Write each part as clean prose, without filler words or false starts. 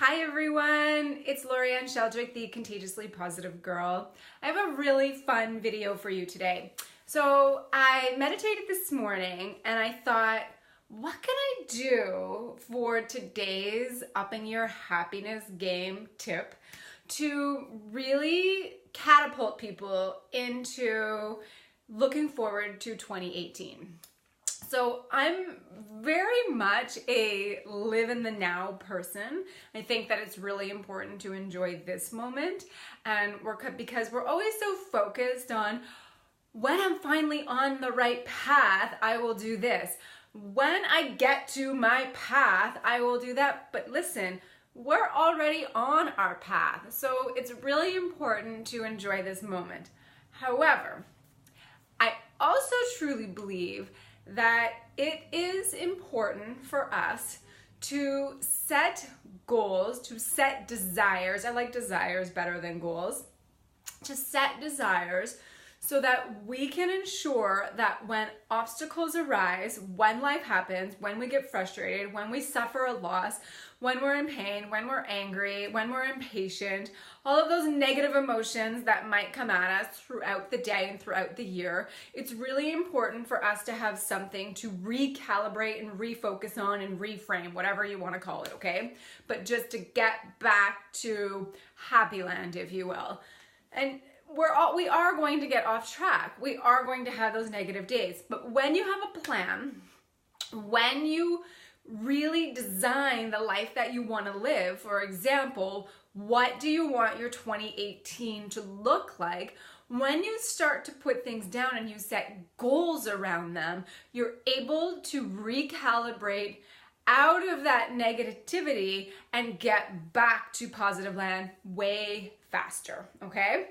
Hi everyone, it's Laurie-ann the Contagiously Positive Girl. I have a really fun video for you today. So I meditated this morning and I thought, what can I do for today's upping your happiness game tip to really catapult people into looking forward to 2018? So I'm very much a live in the now person. I think that it's really important to enjoy this moment, and because we're always so focused on when I'm finally on the right path, I will do this. When I get to my path, I will do that. But listen, we're already on our path, so it's really important to enjoy this moment. However, I also truly believe that it is important for us to set goals, to set desires. I like desires better than goals. To set desires so that we can ensure that when obstacles arise, when life happens, when we get frustrated, when we suffer a loss, when we're in pain, when we're angry, when we're impatient, all of those negative emotions that might come at us throughout the day and throughout the year, it's really important for us to have something to recalibrate and refocus on and reframe, whatever you want to call it, okay? But just to get back to happy land, if you will. And we are going to get off track. We are going to have those negative days. But when you have a plan, when you really design the life that you want to live, for example, what do you want your 2018 to look like? When you start to put things down and you set goals around them, you're able to recalibrate out of that negativity and get back to positive land way faster, okay?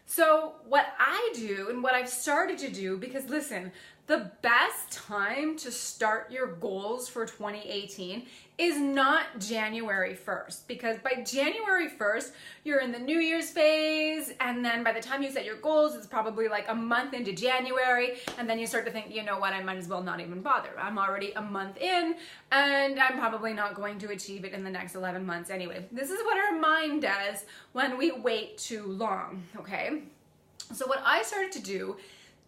So what I do and what I've started to do, because listen, the best time to start your goals for 2018 is not January 1st, because by January 1st, you're in the New Year's phase, and then by the time you set your goals, it's probably like a month into January, and then you start to think, you know what, I might as well not even bother. I'm already a month in, and I'm probably not going to achieve it in the next 11 months anyway. This is what our mind does when we wait too long, okay? So what I started to do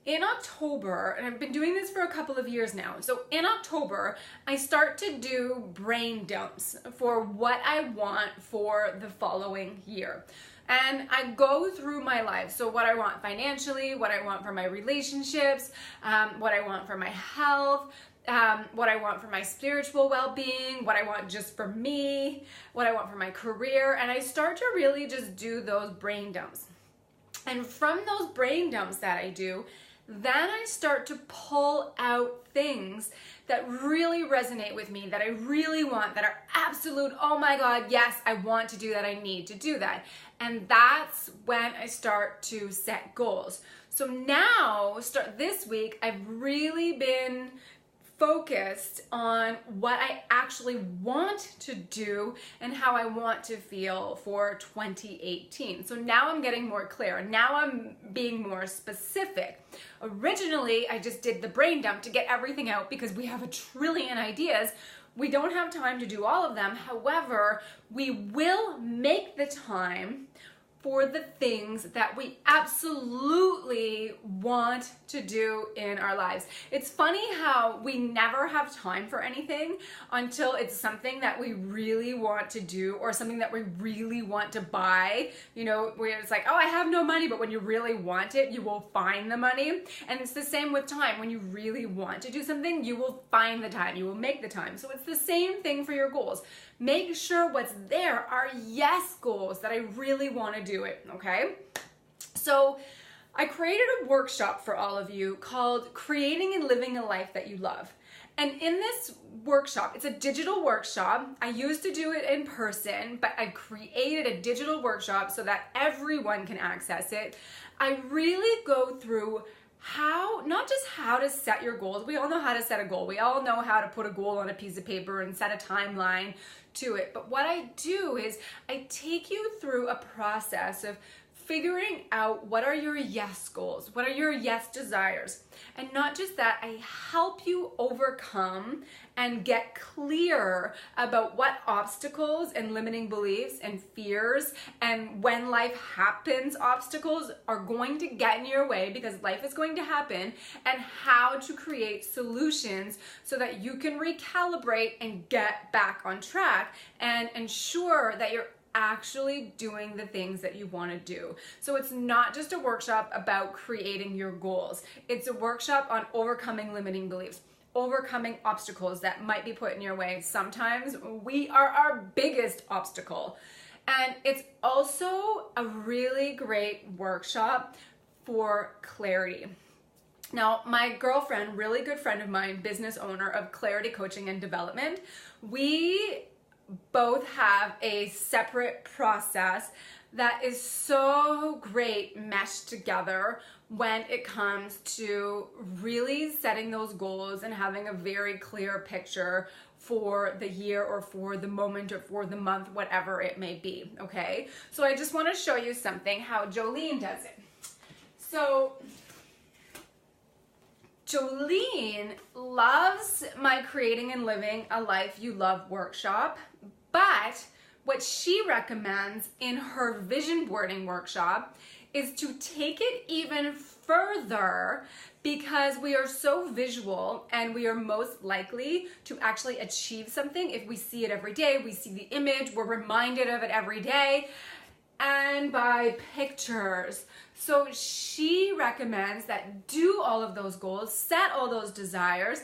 in October, and I've been doing this for a couple of years now, so in October, I start to do brain dumps for what I want for the following year. And I go through my life, so what I want financially, what I want for my relationships, what I want for my health, what I want for my spiritual well-being, what I want just for me, what I want for my career, and I start to really just do those brain dumps. And from those brain dumps that I do, then I start to pull out things that really resonate with me, that I really want, that are absolute, oh my God, yes, I want to do that, I need to do that. And that's when I start to set goals. So now, this week, I've really been focused on what I actually want to do and how I want to feel for 2018. So now I'm getting more clear. Now I'm being more specific. Originally, I just did the brain dump to get everything out because we have a trillion ideas. We don't have time to do all of them. However, we will make the time for the things that we absolutely want to do in our lives. It's funny how we never have time for anything until it's something that we really want to do or something that we really want to buy. You know, where it's like, oh, I have no money, but when you really want it, you will find the money. And it's the same with time. When you really want to do something, you will find the time, you will make the time. So it's the same thing for your goals. Make sure what's there are yes goals that I really want to do it, okay? So I created a workshop for all of you called Creating and Living a Life That You Love. And in this workshop, it's a digital workshop. I used to do it in person, but I created a digital workshop so that everyone can access it. I really go through not just how to set your goals. We all know how to set a goal. We all know how to put a goal on a piece of paper and set a timeline to it. But what I do is I take you through a process of figuring out what are your yes goals, what are your yes desires. And not just that, I help you overcome and get clear about what obstacles and limiting beliefs and fears and when life happens, obstacles are going to get in your way, because life is going to happen, and how to create solutions so that you can recalibrate and get back on track and ensure that you're actually doing the things that you want to do. So it's not just a workshop about creating your goals. It's a workshop on overcoming limiting beliefs, overcoming obstacles that might be put in your way. Sometimes we are our biggest obstacle. And it's also a really great workshop for clarity. Now, my girlfriend, really good friend of mine, business owner of Clarity Coaching and Development, we both have a separate process that is so great meshed together when it comes to really setting those goals and having a very clear picture for the year or for the moment or for the month, whatever it may be, okay? So I just want to show you something, how Jolene does it. So Jolene loves my Creating and Living a Life You Love workshop, but what she recommends in her vision boarding workshop is to take it even further, because we are so visual and we are most likely to actually achieve something if we see it every day. We see the image, we're reminded of it every day, and by pictures. So she recommends that do all of those goals, set all those desires,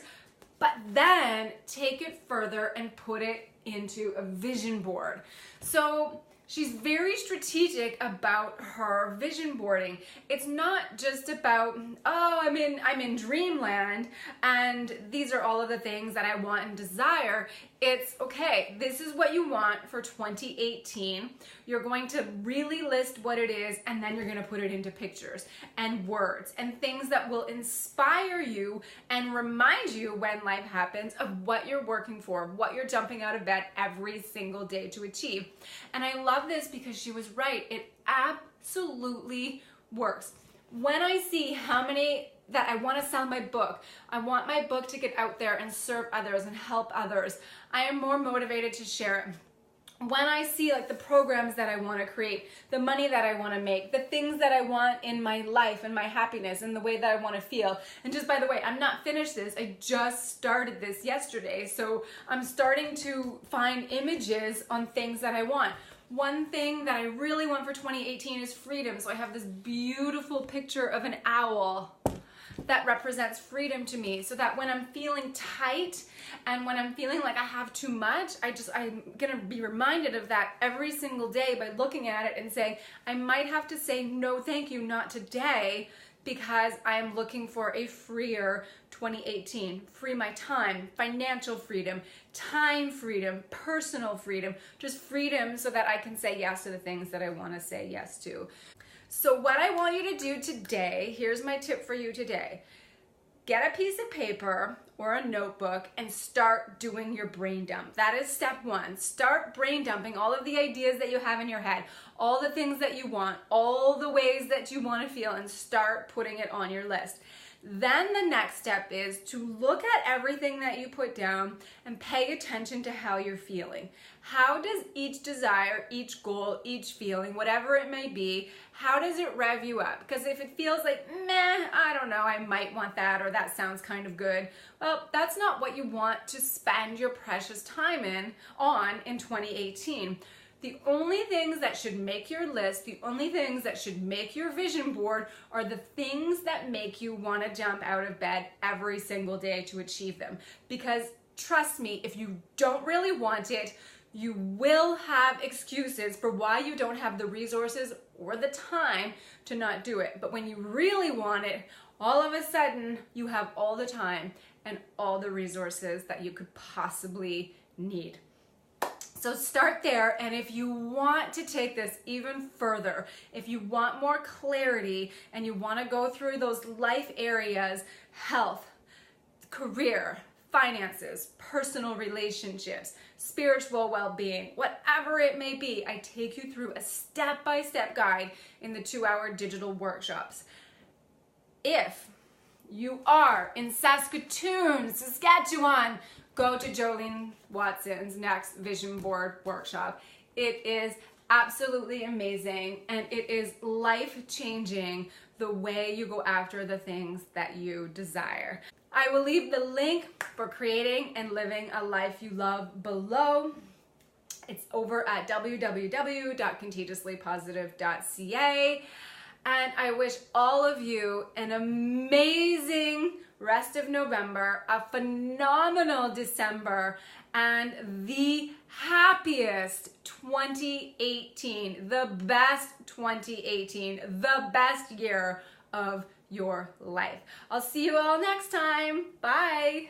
but then take it further and put it into a vision board. So she's very strategic about her vision boarding. It's not just about, oh, I'm in dreamland and these are all of the things that I want and desire. It's, okay, this is what you want for 2018. You're going to really list what it is, and then you're going to put it into pictures and words and things that will inspire you and remind you when life happens of what you're working for, what you're jumping out of bed every single day to achieve. And I love this because she was right. It absolutely works. When I see how many that I want to sell my book, I want my book to get out there and serve others and help others, I am more motivated to share it. When I see like the programs that I want to create, the money that I want to make, the things that I want in my life and my happiness and the way that I want to feel. And just by the way, I'm not finished this. I just started this yesterday. So I'm starting to find images on things that I want. One thing that I really want for 2018 is freedom. So I have this beautiful picture of an owl that represents freedom to me, so that when I'm feeling tight and when I'm feeling like I have too much, I'm gonna be reminded of that every single day by looking at it and saying, I might have to say no thank you, not today, because I am looking for a freer 2018. Free my time, financial freedom, time freedom, personal freedom, just freedom so that I can say yes to the things that I want to say yes to. So what I want you to do today, here's my tip for you today. Get a piece of paper or a notebook and start doing your brain dump. That is step one. Start brain dumping all of the ideas that you have in your head, all the things that you want, all the ways that you want to feel, and start putting it on your list. Then the next step is to look at everything that you put down and pay attention to how you're feeling. How does each desire, each goal, each feeling, whatever it may be, how does it rev you up? Because if it feels like, meh, I don't know, I might want that, or that sounds kind of good, well, that's not what you want to spend your precious time on in 2018. The only things that should make your list, the only things that should make your vision board are the things that make you want to jump out of bed every single day to achieve them. Because trust me, if you don't really want it, you will have excuses for why you don't have the resources or the time to not do it. But when you really want it, all of a sudden you have all the time and all the resources that you could possibly need. So start there, and if you want to take this even further, if you want more clarity and you want to go through those life areas, health, career, finances, personal relationships, spiritual well-being, whatever it may be. I take you through a step-by-step guide in the 2-hour digital workshops. If you are in Saskatoon, Saskatchewan, go to Jolene Watson's next vision board workshop. It is absolutely amazing, and it is life-changing the way you go after the things that you desire. I will leave the link for creating and living a life you love below. It's over at www.contagiouslypositive.ca. And I wish all of you an amazing rest of November, a phenomenal December, and the happiest 2018, the best 2018, the best year of your life. I'll see you all next time. Bye.